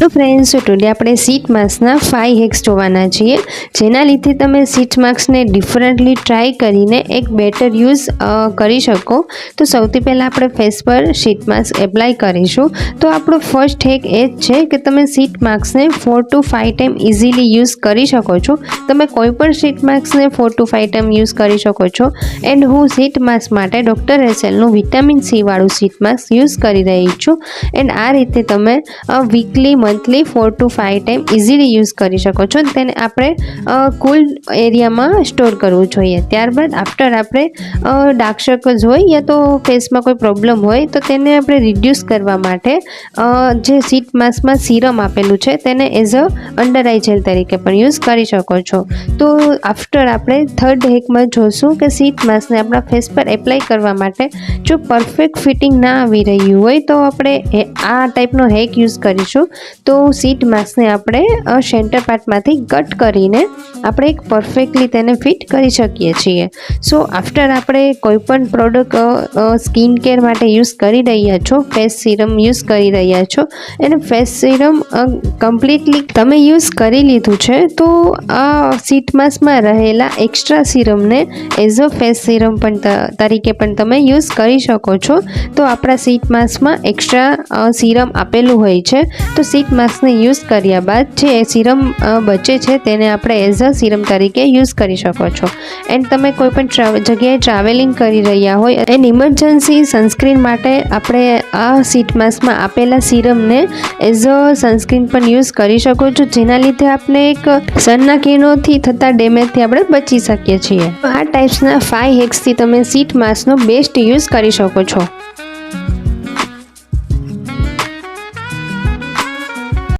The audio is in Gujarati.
તો ફ્રેન્ડ્સ, ટુડે આપણે સીટ માસ્કના 5 હેક્સ જોવાના છીએ, જેના લીધે તમે સીટ માસ્કને ડિફરન્ટલી ટ્રાય કરીને એક બેટર યુઝ કરી શકો. તો સૌથી પહેલાં આપણે ફેસ પર સીટ માસ્ક એપ્લાય કરીશું. તો આપણો ફર્સ્ટ હેક એ જ છે કે તમે સીટ માસ્કને 4 to 5 ટાઈમ ઇઝીલી યુઝ કરી શકો છો. તમે કોઈ પણ સીટ માસ્કને 4 to 5 ટાઈમ યુઝ કરી શકો છો. એન્ડ હું સીટ માસ્ક માટે ડૉક્ટર એસએલનું વિટામિન સી વાળું સીટ માસ્ક યુઝ કરી રહી છું. એન્ડ આ રીતે તમે weekly monthly 4 to 5 time easily use કરી શકો છો. તેને આપણે કુલ એરિયામાં સ્ટોર કરવું જોઈએ. ત્યારબાદ આફ્ટર આપણે ડાર્ક સર્કલ્સ હોય યા તો ફેસમાં કોઈ પ્રોબ્લેમ હોય તો તેને આપણે રિડ્યુસ કરવા માટે જે સીટ માસ્કમાં સીરમ આપેલું છે તેને as a under eye gel તરીકે પણ યુઝ કરી શકો છો. તો આફ્ટર આપણે થર્ડ હેકમાં જોશું કે સીટ માસ્કને આપણા ફેસ પર એપ્લાય કરવા માટે જો પરફેક્ટ ફિટિંગ ના આવી રહ્યું હોય તો આપણે આ ટાઈપનો હેક યુઝ કરીશું. તો સીટ માસ્કને આપણે સેન્ટર પાર્ટમાંથી કટ કરીને આપણે એક પરફેક્ટલી તેને ફિટ કરી શકીએ છીએ. સો આફ્ટર આપણે કોઈપણ પ્રોડક્ટ સ્કિન કેર માટે યુઝ કરી રહ્યા છો, ફેસ સિરમ યુઝ કરી રહ્યા છો અને ફેસ સિરમ કમ્પ્લીટલી તમે યુઝ કરી લીધું છે, તો આ સીટ માસ્કમાં રહેલા એક્સ્ટ્રા સિરમને એઝ અ ફેસ સિરમ પણ તરીકે પણ તમે યુઝ કરી શકો છો. તો આપણા સીટ માસ્કમાં એક્સ્ટ્રા સિરમ આપેલું હોય છે, તો સીટ માસ્કને યુઝ કર્યા બાદ જે સિરમ બચે છે તેને આપણે એઝ અ સિરમ તરીકે યુઝ કરી શકો છો. એન્ડ તમે કોઈ પણ જગ્યાએ ટ્રાવેલિંગ કરી રહ્યા હોય એન્ડ ઇમરજન્સી સનસ્ક્રીન માટે આપણે આ સીટ માસ્કમાં આપેલા સિરમને એઝ અ સનસ્ક્રીન પણ યુઝ કરી શકો છો, જેના લીધે આપણે એક સનના કિરણોથી થતા ડેમેજથી આપણે બચી શકીએ છીએ. આ ટાઈપ્સના 5 હેક્સથી તમે સીટ માસ્કનો બેસ્ટ યુઝ કરી શકો છો.